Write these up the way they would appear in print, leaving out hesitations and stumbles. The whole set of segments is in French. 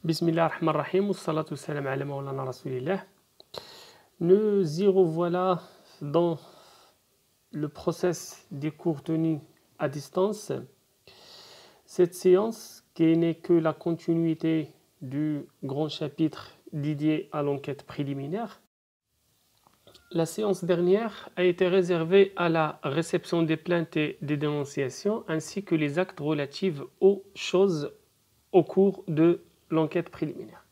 Bismillah ar-Rahman ar-Rahim, wa salatu salam ala maulana rasulillah. Nous y revoilà dans le process des cours tenus à distance. Cette séance, qui n'est que la continuité du grand chapitre dédié à l'enquête préliminaire. La séance dernière a été réservée à la réception des plaintes et des dénonciations, ainsi que les actes relatifs aux choses au cours de l'enquête préliminaire.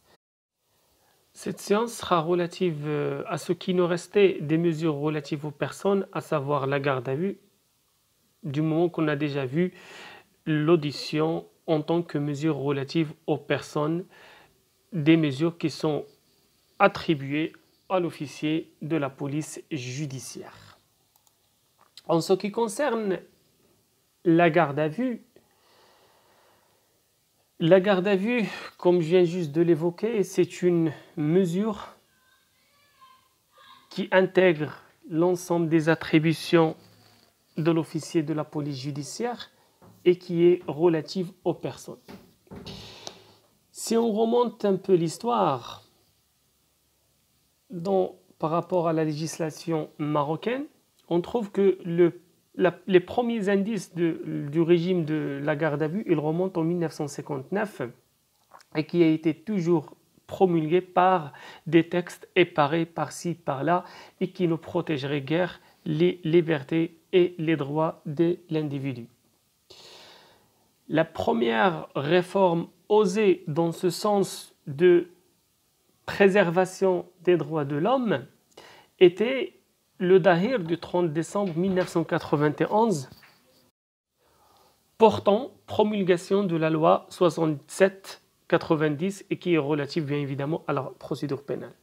Cette séance sera relative à ce qui nous restait des mesures relatives aux personnes, à savoir la garde à vue, du moment qu'on a déjà vu l'audition en tant que mesure relative aux personnes, des mesures qui sont attribuées à l'officier de la police judiciaire. En ce qui concerne la garde à vue, comme je viens juste de l'évoquer, c'est une mesure qui intègre l'ensemble des attributions de l'officier de la police judiciaire et qui est relative aux personnes. Si on remonte un peu l'histoire, par rapport à la législation marocaine, on trouve que les premiers indices du régime de la garde à vue, ils remontent en 1959 et qui a été toujours promulgué par des textes éparés par-ci, par-là et qui ne protégerait guère les libertés et les droits de l'individu. La première réforme osée dans ce sens de préservation des droits de l'homme était le Dahir du 30 décembre 1991 portant promulgation de la loi 67/90 et qui est relative bien évidemment à la procédure pénale.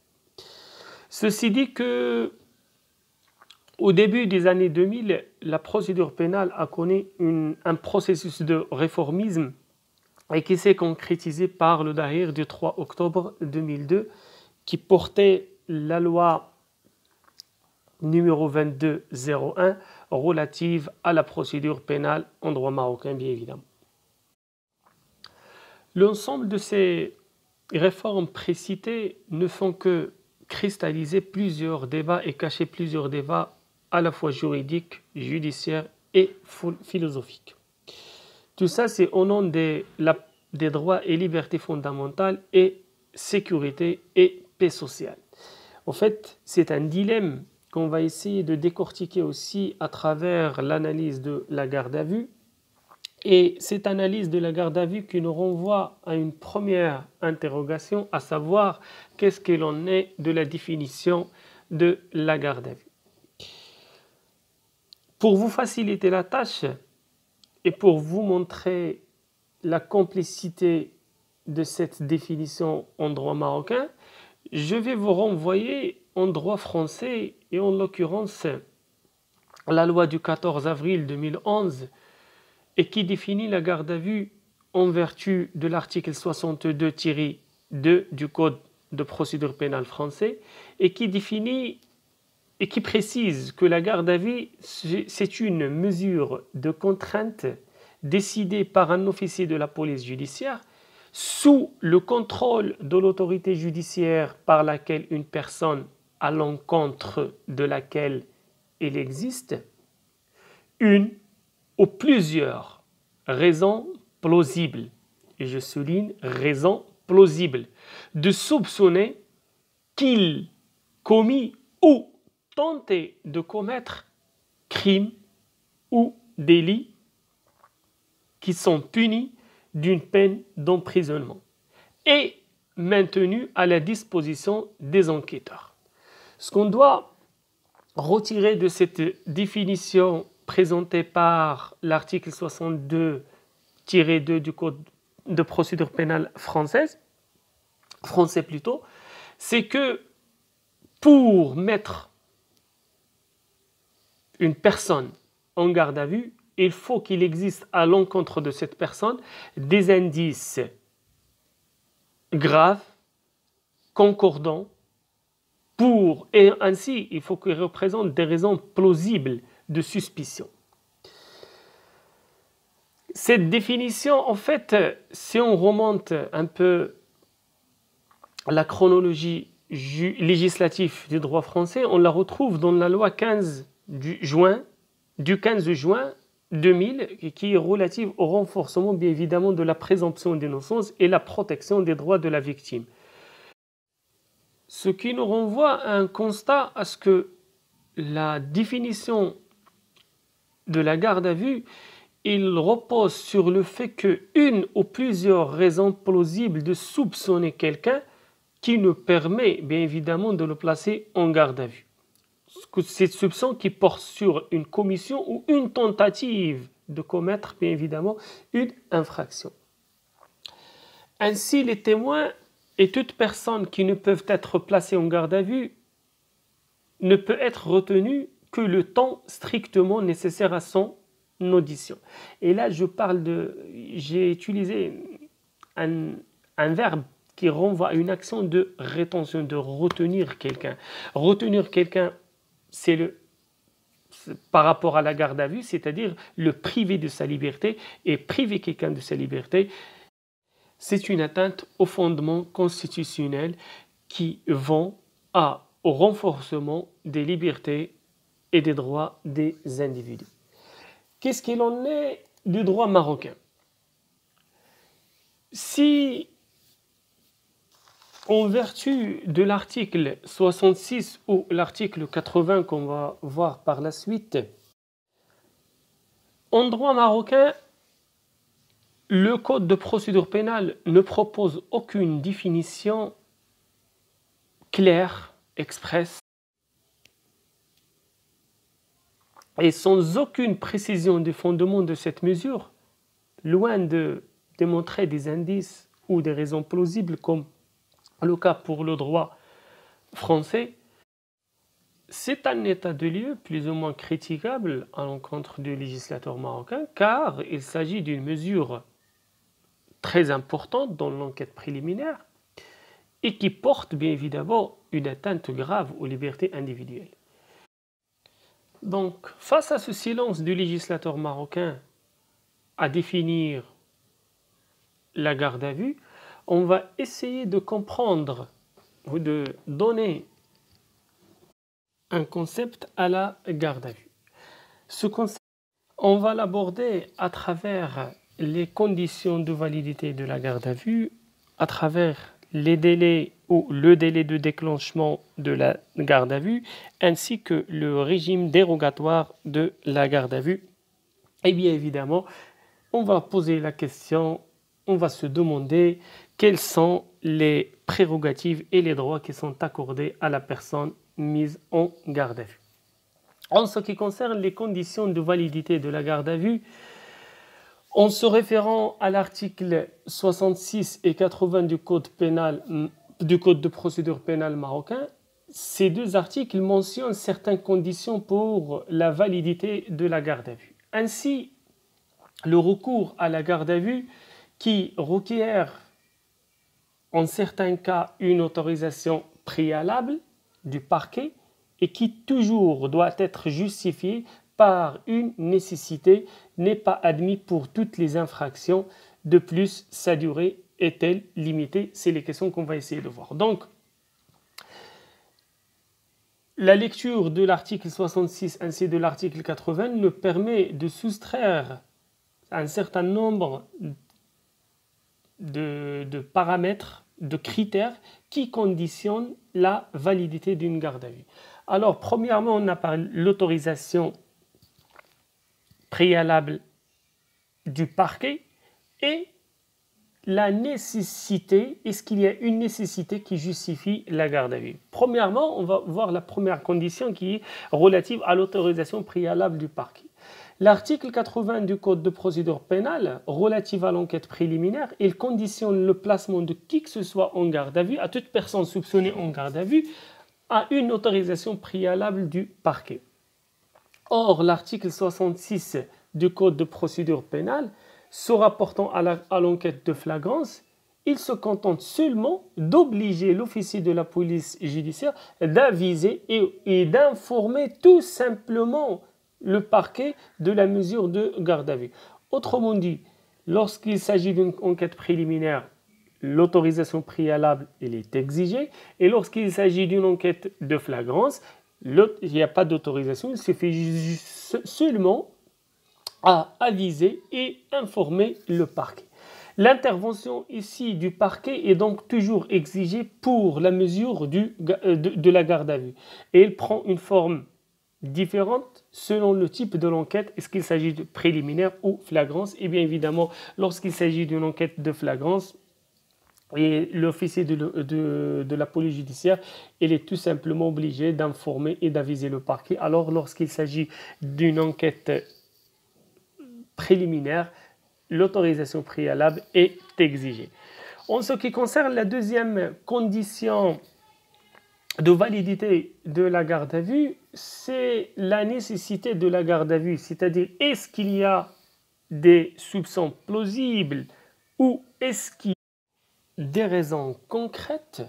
Ceci dit que au début des années 2000, la procédure pénale a connu un processus de réformisme et qui s'est concrétisé par le Dahir du 3 octobre 2002 qui portait la loi numéro 2201 relative à la procédure pénale en droit marocain, bien évidemment. L'ensemble de ces réformes précitées ne font que cristalliser plusieurs débats et cacher plusieurs débats à la fois juridiques, judiciaires et philosophiques. Tout ça, c'est au nom des droits et libertés fondamentales et sécurité et paix sociale. En fait, c'est un dilemme qu'on va essayer de décortiquer aussi à travers l'analyse de la garde à vue. Et cette analyse de la garde à vue qui nous renvoie à une première interrogation, à savoir qu'est-ce qu'il en est de la définition de la garde à vue. Pour vous faciliter la tâche et pour vous montrer la complicité de cette définition en droit marocain, je vais vous renvoyer en droit français et en l'occurrence la loi du 14 avril 2011 et qui définit la garde à vue en vertu de l'article 62-2 du Code de procédure pénale français et qui définit et qui précise que la garde à vue c'est une mesure de contrainte décidée par un officier de la police judiciaire sous le contrôle de l'autorité judiciaire par laquelle une personne à l'encontre de laquelle il existe une ou plusieurs raisons plausibles, et je souligne raisons plausibles, de soupçonner qu'il commis ou tenté de commettre crimes ou délits qui sont punis d'une peine d'emprisonnement et maintenu à la disposition des enquêteurs. Ce qu'on doit retirer de cette définition présentée par l'article 62-2 du Code de procédure pénale français plutôt, c'est que pour mettre une personne en garde à vue, il faut qu'il existe à l'encontre de cette personne des indices graves, concordants, et ainsi il faut qu'il représente des raisons plausibles de suspicion. Cette définition, en fait, si on remonte un peu la chronologie législative du droit français, on la retrouve dans la loi 15 du 15 juin 2000, qui est relative au renforcement, bien évidemment, de la présomption d'innocence et la protection des droits de la victime. Ce qui nous renvoie à un constat à ce que la définition de la garde à vue, il repose sur le fait qu'une ou plusieurs raisons plausibles de soupçonner quelqu'un qui nous permet bien évidemment de le placer en garde à vue. Cette soupçon qui porte sur une commission ou une tentative de commettre bien évidemment une infraction. Ainsi, les témoins et toute personne qui ne peuvent être placées en garde à vue ne peut être retenue que le temps strictement nécessaire à son audition. Et là, j'ai utilisé un verbe qui renvoie à une action de rétention, de retenir quelqu'un. Retenir quelqu'un, c'est par rapport à la garde à vue, c'est-à-dire le priver de sa liberté, et priver quelqu'un de sa liberté, c'est une atteinte aux fondements constitutionnels qui vont au renforcement des libertés et des droits des individus. Qu'est-ce qu'il en est du droit marocain? Si, en vertu de l'article 66 ou l'article 80 qu'on va voir par la suite, en droit marocain, le code de procédure pénale ne propose aucune définition claire, expresse, et sans aucune précision des fondements de cette mesure, loin de démontrer des indices ou des raisons plausibles comme le cas pour le droit français, c'est un état de lieu plus ou moins critiquable à l'encontre du législateur marocain, car il s'agit d'une mesure très importante dans l'enquête préliminaire et qui porte bien évidemment une atteinte grave aux libertés individuelles. Donc, face à ce silence du législateur marocain à définir la garde à vue, on va essayer de comprendre ou de donner un concept à la garde à vue. Ce concept, on va l'aborder à travers les conditions de validité de la garde à vue, à travers les délais ou le délai de déclenchement de la garde à vue, ainsi que le régime dérogatoire de la garde à vue. Et bien évidemment, on va poser la question, on va se demander quelles sont les prérogatives et les droits qui sont accordés à la personne mise en garde à vue. En ce qui concerne les conditions de validité de la garde à vue, en se référant à l'article 66 et 80 du code de procédure pénale marocain, ces deux articles mentionnent certaines conditions pour la validité de la garde à vue. Ainsi, le recours à la garde à vue qui requiert en certains cas une autorisation préalable du parquet et qui toujours doit être justifié par une nécessité n'est pas admis pour toutes les infractions. De plus, sa durée est-elle limitée? C'est les questions qu'on va essayer de voir. Donc, la lecture de l'article 66 ainsi que de l'article 80 nous permet de soustraire un certain nombre de paramètres, de critères qui conditionnent la validité d'une garde à vue. Alors, premièrement, on a parlé de l'autorisation préalable du parquet et la nécessité, est-ce qu'il y a une nécessité qui justifie la garde à vue? Premièrement, on va voir la première condition qui est relative à l'autorisation préalable du parquet. L'article 80 du Code de procédure pénale, relative à l'enquête préliminaire, il conditionne le placement de qui que ce soit en garde à vue, à toute personne soupçonnée en garde à vue, à une autorisation préalable du parquet. Or, l'article 66 du Code de procédure pénale, se rapportant à l'enquête de flagrance, il se contente seulement d'obliger l'officier de la police judiciaire d'aviser et d'informer tout simplement le parquet de la mesure de garde à vue. Autrement dit, lorsqu'il s'agit d'une enquête préliminaire, l'autorisation préalable elle est exigée. Et lorsqu'il s'agit d'une enquête de flagrance, il n'y a pas d'autorisation, il suffit seulement à aviser et informer le parquet. L'intervention ici du parquet est donc toujours exigée pour la mesure de la garde à vue. Et elle prend une forme différente selon le type de l'enquête. Est-ce qu'il s'agit de préliminaire ou flagrance? Et bien évidemment, lorsqu'il s'agit d'une enquête de flagrance, et l'officier de la police judiciaire, il est tout simplement obligé d'informer et d'aviser le parquet. Alors lorsqu'il s'agit d'une enquête préliminaire, l'autorisation préalable est exigée. En ce qui concerne la deuxième condition de validité de la garde à vue, c'est la nécessité de la garde à vue, c'est-à-dire est-ce qu'il y a des soupçons plausibles ou est-ce qu'il y a des raisons concrètes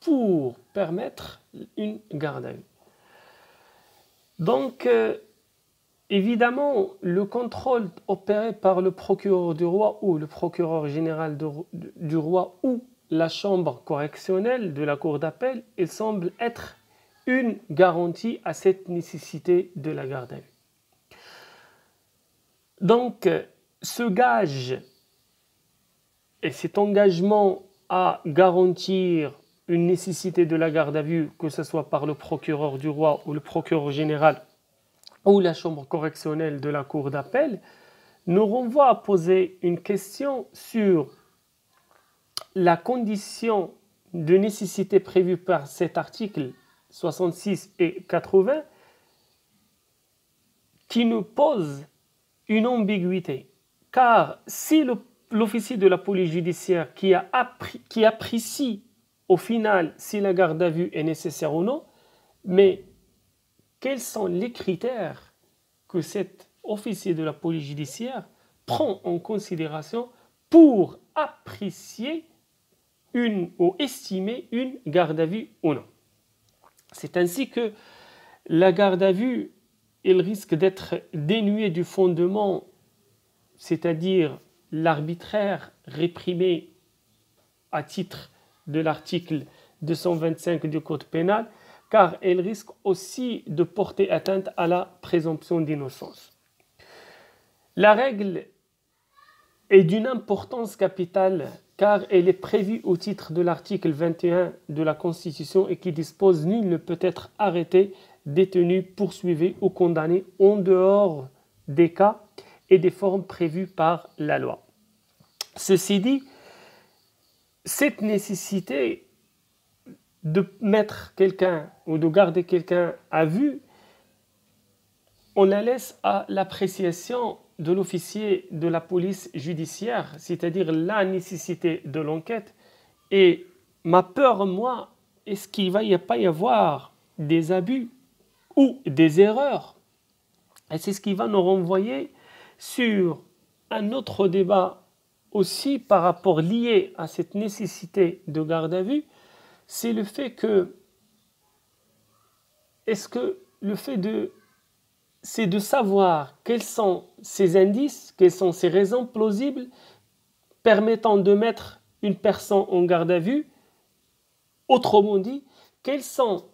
pour permettre une garde à vue. Donc, évidemment, le contrôle opéré par le procureur du roi ou le procureur général du roi ou la chambre correctionnelle de la cour d'appel, il semble être une garantie à cette nécessité de la garde à vue. Donc, ce gage et cet engagement à garantir une nécessité de la garde à vue, que ce soit par le procureur du roi ou le procureur général ou la chambre correctionnelle de la cour d'appel, nous renvoie à poser une question sur la condition de nécessité prévue par cet article 66 et 80 qui nous pose une ambiguïté. Car si l'officier de la police judiciaire qui apprécie au final si la garde à vue est nécessaire ou non, mais quels sont les critères que cet officier de la police judiciaire prend en considération pour apprécier ou estimer une garde à vue ou non. C'est ainsi que la garde à vue, elle risque d'être dénuée du fondement, c'est-à-dire l'arbitraire réprimé à titre de l'article 225 du Code pénal, car elle risque aussi de porter atteinte à la présomption d'innocence. La règle est d'une importance capitale car elle est prévue au titre de l'article 21 de la Constitution et qui dispose « Nul ne peut être arrêté, détenu, poursuivi ou condamné en dehors des cas et des formes prévues par la loi ». Ceci dit, cette nécessité de mettre quelqu'un ou de garder quelqu'un à vue, on la laisse à l'appréciation de l'officier de la police judiciaire, c'est-à-dire la nécessité de l'enquête. Et ma peur, moi, est-ce qu'il ne va pas y avoir des abus ou des erreurs? Et c'est ce qui va nous renvoyer sur un autre débat aussi par rapport lié à cette nécessité de garde à vue, c'est le fait que, c'est de savoir quels sont ces indices, quelles sont ces raisons plausibles permettant de mettre une personne en garde à vue. Autrement dit, quels sont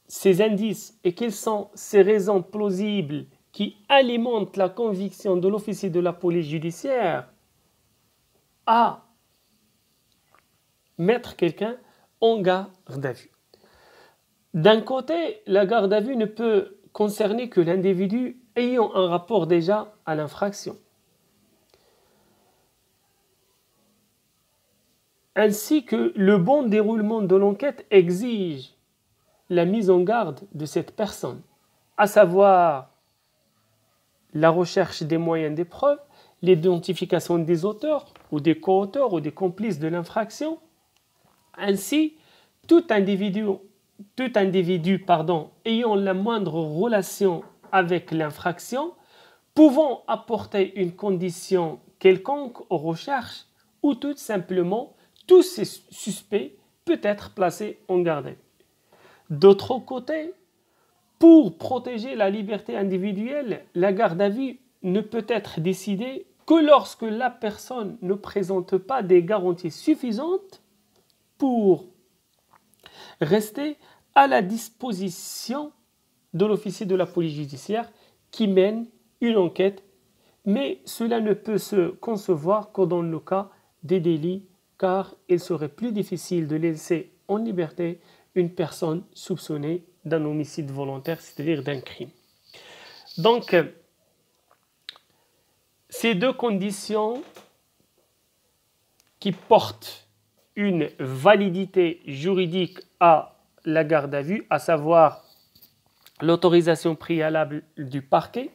ces indices et quelles sont ces raisons plausibles qui alimentent la conviction de l'officier de la police judiciaire à mettre quelqu'un en garde à vue. D'un côté, la garde à vue ne peut concerner que l'individu ayant un rapport déjà à l'infraction, ainsi que le bon déroulement de l'enquête exige la mise en garde de cette personne, à savoir la recherche des moyens des preuves, l'identification des auteurs ou des co-auteurs ou des complices de l'infraction. Ainsi, tout individu ayant la moindre relation avec l'infraction, pouvant apporter une condition quelconque aux recherches ou tout simplement, tout ces suspects peut être placé en garde à vue. D'autre côté, pour protéger la liberté individuelle, la garde à vue ne peut être décidée que lorsque la personne ne présente pas des garanties suffisantes pour rester à la disposition de l'officier de la police judiciaire qui mène une enquête, mais cela ne peut se concevoir que dans le cas des délits, car il serait plus difficile de laisser en liberté une personne soupçonnée d'un homicide volontaire, c'est-à-dire d'un crime. Donc, ces deux conditions qui portent une validité juridique à la garde à vue, à savoir l'autorisation préalable du parquet,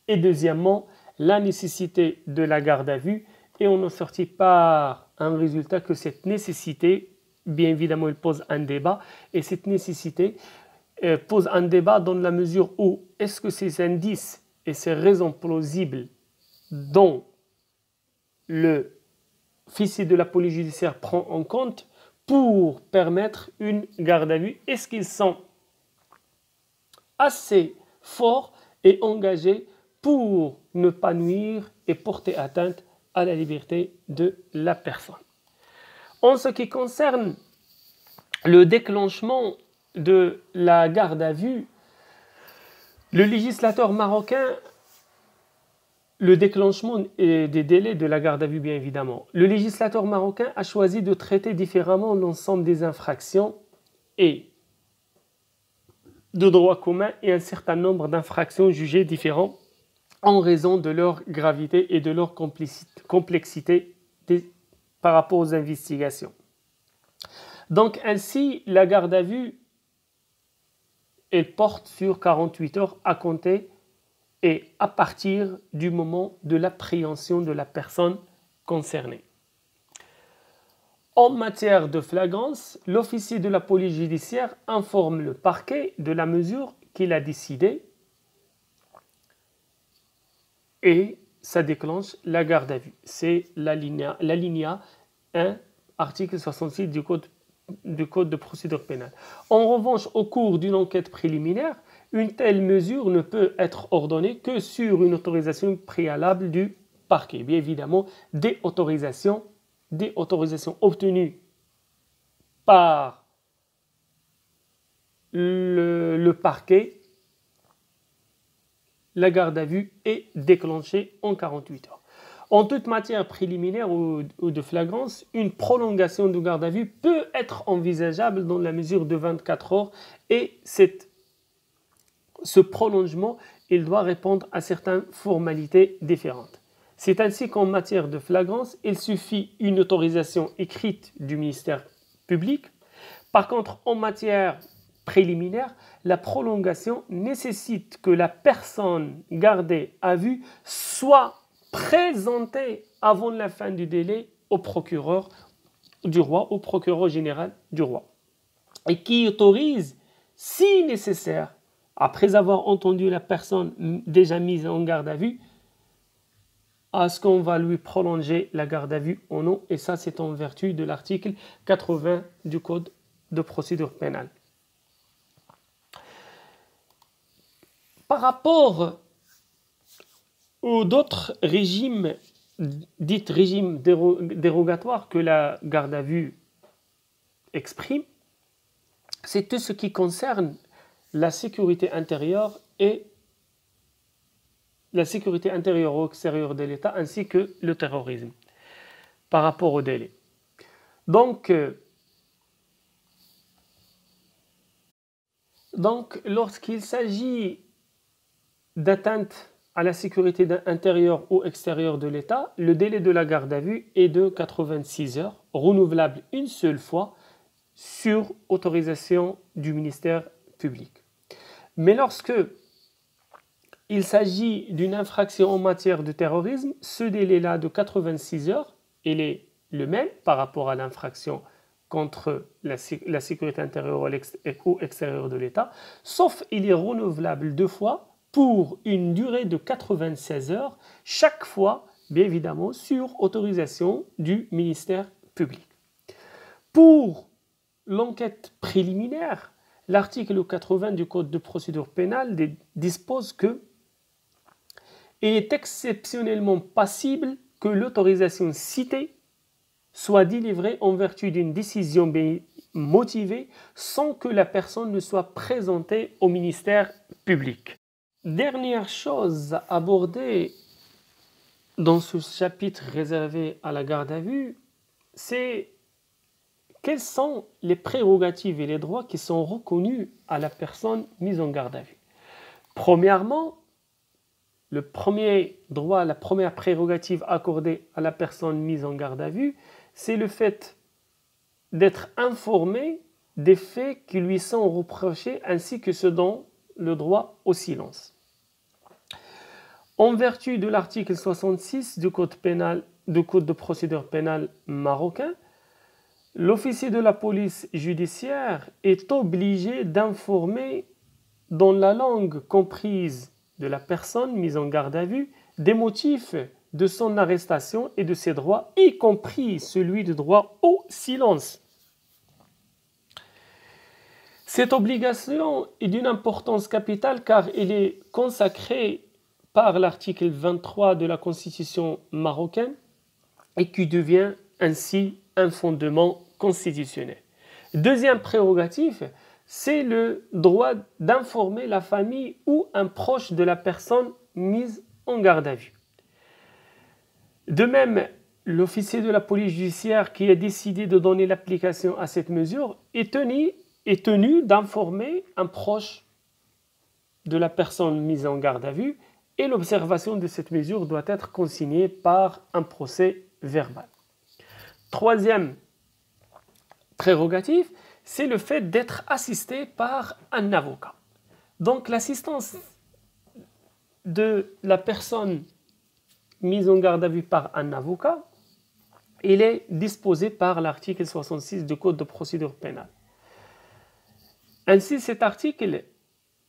et deuxièmement, la nécessité de la garde à vue, et on en sortit par un résultat que cette nécessité, bien évidemment, elle pose un débat, et cette nécessité pose un débat dans la mesure où est-ce que ces indices et ces raisons plausibles dont le officier de la police judiciaire prend en compte pour permettre une garde à vue, est-ce qu'ils sont assez forts et engagés pour ne pas nuire et porter atteinte à la liberté de la personne. En ce qui concerne le déclenchement de la garde à vue, le législateur marocain, le déclenchement des délais de la garde à vue bien évidemment, le législateur marocain a choisi de traiter différemment l'ensemble des infractions et de droit commun et un certain nombre d'infractions jugées différentes en raison de leur gravité et de leur complexité par rapport aux investigations. Donc ainsi, la garde à vue, elle porte sur 48 heures à compter et à partir du moment de l'appréhension de la personne concernée. En matière de flagrance, l'officier de la police judiciaire informe le parquet de la mesure qu'il a décidée et ça déclenche la garde à vue. C'est l'alinéa 1, article 66 du code de procédure pénale. En revanche, au cours d'une enquête préliminaire, une telle mesure ne peut être ordonnée que sur une autorisation préalable du parquet. Bien évidemment, des autorisations obtenues par le parquet, la garde à vue est déclenchée en 48 heures. En toute matière préliminaire ou de flagrance, une prolongation de garde à vue peut être envisageable dans la mesure de 24 heures et ce prolongement, il doit répondre à certaines formalités différentes. C'est ainsi qu'en matière de flagrance, il suffit une autorisation écrite du ministère public. Par contre, en matière préliminaire, la prolongation nécessite que la personne gardée à vue soit présentée avant la fin du délai au procureur du roi, au procureur général du roi, et qui autorise, si nécessaire, après avoir entendu la personne déjà mise en garde à vue, à ce qu'on va lui prolonger la garde à vue ou non, et ça c'est en vertu de l'article 80 du Code de procédure pénale. Par rapport aux d'autres régimes, dits régimes dérogatoires que la garde à vue exprime, c'est tout ce qui concerne la sécurité intérieure et la sécurité intérieure ou extérieure de l'État ainsi que le terrorisme par rapport au délai. Donc lorsqu'il s'agit d'atteinte à la sécurité intérieure ou extérieure de l'État, le délai de la garde à vue est de 86 heures, renouvelable une seule fois sur autorisation du ministère public. Mais lorsque il s'agit d'une infraction en matière de terrorisme, ce délai-là de 86 heures, il est le même par rapport à l'infraction contre la sécurité intérieure ou extérieure de l'État, sauf il est renouvelable 2 fois pour une durée de 96 heures, chaque fois, bien évidemment, sur autorisation du ministère public. Pour l'enquête préliminaire, l'article 80 du Code de procédure pénale dispose que il est exceptionnellement possible que l'autorisation citée soit délivrée en vertu d'une décision motivée sans que la personne ne soit présentée au ministère public. Dernière chose à aborder dans ce chapitre réservé à la garde à vue, c'est quelles sont les prérogatives et les droits qui sont reconnus à la personne mise en garde à vue. Premièrement, le premier droit, la première prérogative accordée à la personne mise en garde à vue, c'est le fait d'être informé des faits qui lui sont reprochés ainsi que ceux dont le droit au silence. En vertu de l'article 66 du Code de procédure pénale marocain, l'officier de la police judiciaire est obligé d'informer dans la langue comprise de la personne mise en garde à vue des motifs de son arrestation et de ses droits, y compris celui du droit au silence. Cette obligation est d'une importance capitale car elle est consacrée par l'article 23 de la Constitution marocaine et qui devient ainsi un fondement constitutionnel. Deuxième prérogative, c'est le droit d'informer la famille ou un proche de la personne mise en garde à vue. De même, l'officier de la police judiciaire qui a décidé de donner l'application à cette mesure est tenu d'informer un proche de la personne mise en garde à vue et l'observation de cette mesure doit être consignée par un procès verbal. Troisième prérogative, c'est le fait d'être assisté par un avocat. Donc l'assistance de la personne mise en garde à vue par un avocat, il est disposé par l'article 66 du Code de procédure pénale. Ainsi, cet article,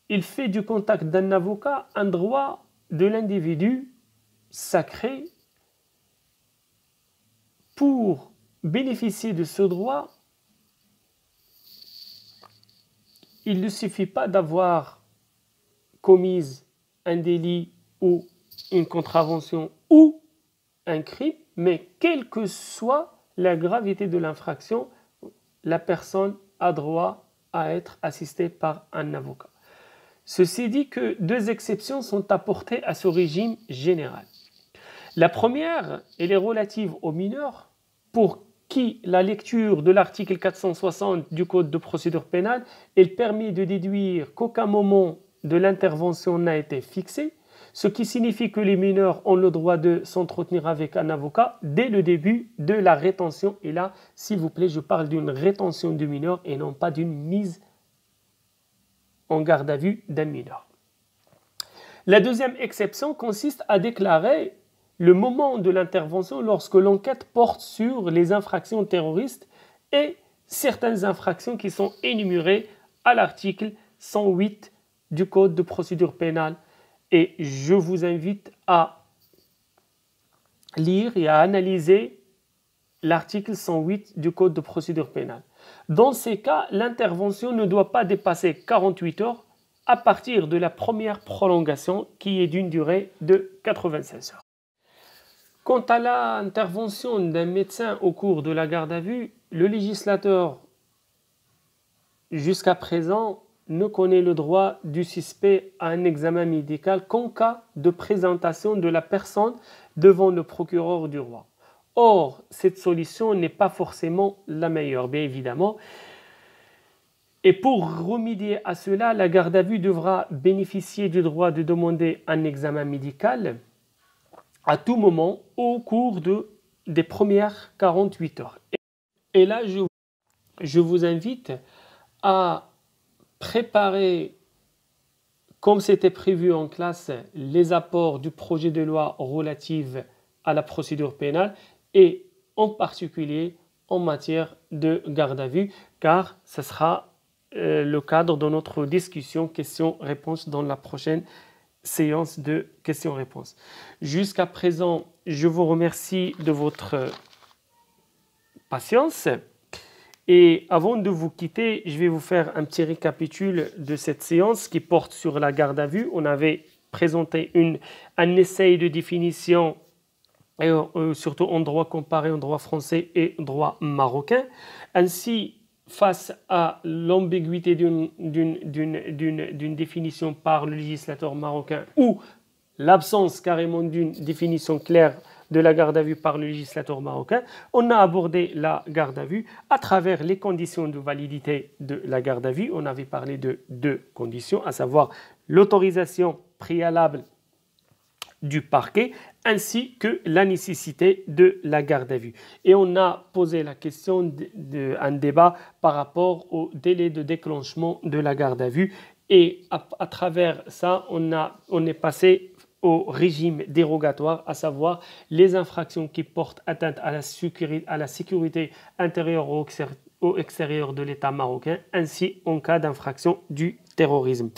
il fait du contact d'un avocat un droit de l'individu sacré. Pour bénéficier de ce droit, il ne suffit pas d'avoir commis un délit ou une contravention ou un crime, mais quelle que soit la gravité de l'infraction, la personne a droit à être assistée par un avocat. Ceci dit que deux exceptions sont apportées à ce régime général. La première, elle est relative aux mineurs, pour qui la lecture de l'article 460 du Code de procédure pénale, elle permet de déduire qu'aucun moment de l'intervention n'a été fixé, ce qui signifie que les mineurs ont le droit de s'entretenir avec un avocat dès le début de la rétention. Et là, s'il vous plaît, je parle d'une rétention du mineur et non pas d'une mise en garde à vue d'un mineur. La deuxième exception consiste à déclarer le moment de l'intervention lorsque l'enquête porte sur les infractions terroristes et certaines infractions qui sont énumérées à l'article 108 du Code de procédure pénale. Et je vous invite à lire et à analyser l'article 108 du Code de procédure pénale. Dans ces cas, l'intervention ne doit pas dépasser 48 heures à partir de la première prolongation qui est d'une durée de 96 heures. Quant à l'intervention d'un médecin au cours de la garde à vue, le législateur, jusqu'à présent, ne connaît le droit du suspect à un examen médical qu'en cas de présentation de la personne devant le procureur du roi. Or, cette solution n'est pas forcément la meilleure, bien évidemment. Et pour remédier à cela, la garde à vue devra bénéficier du droit de demander un examen médical à tout moment au cours des premières 48 heures. Et là, je vous invite à préparer, comme c'était prévu en classe, les apports du projet de loi relatif à la procédure pénale et en particulier en matière de garde à vue, car ce sera le cadre de notre discussion questions-réponses dans la prochaine séance de questions-réponses. Jusqu'à présent, je vous remercie de votre patience. Et avant de vous quitter, je vais vous faire un petit récapitule de cette séance qui porte sur la garde à vue. On avait présenter un essai de définition, et surtout en droit comparé, en droit français et en droit marocain. Ainsi, face à l'ambiguïté d'une définition par le législateur marocain ou l'absence carrément d'une définition claire de la garde à vue par le législateur marocain, on a abordé la garde à vue à travers les conditions de validité de la garde à vue. On avait parlé de deux conditions, à savoir l'autorisation préalable du parquet ainsi que la nécessité de la garde à vue. Et on a posé la question d'un débat par rapport au délai de déclenchement de la garde à vue. Et à travers ça, on est passé au régime dérogatoire, à savoir les infractions qui portent atteinte à la sécurité intérieure ou extérieure de l'État marocain, ainsi en cas d'infraction du terrorisme.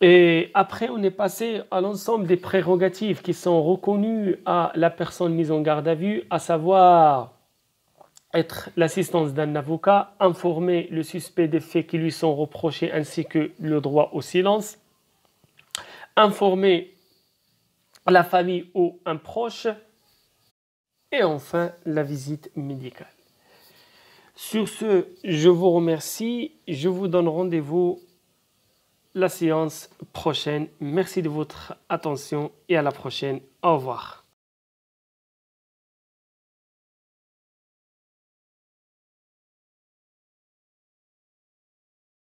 Et après, on est passé à l'ensemble des prérogatives qui sont reconnues à la personne mise en garde à vue, à savoir être l'assistance d'un avocat, informer le suspect des faits qui lui sont reprochés ainsi que le droit au silence, informer la famille ou un proche, et enfin la visite médicale. Sur ce, je vous remercie, je vous donne rendez-vous la séance prochaine. Merci de votre attention et à la prochaine. Au revoir.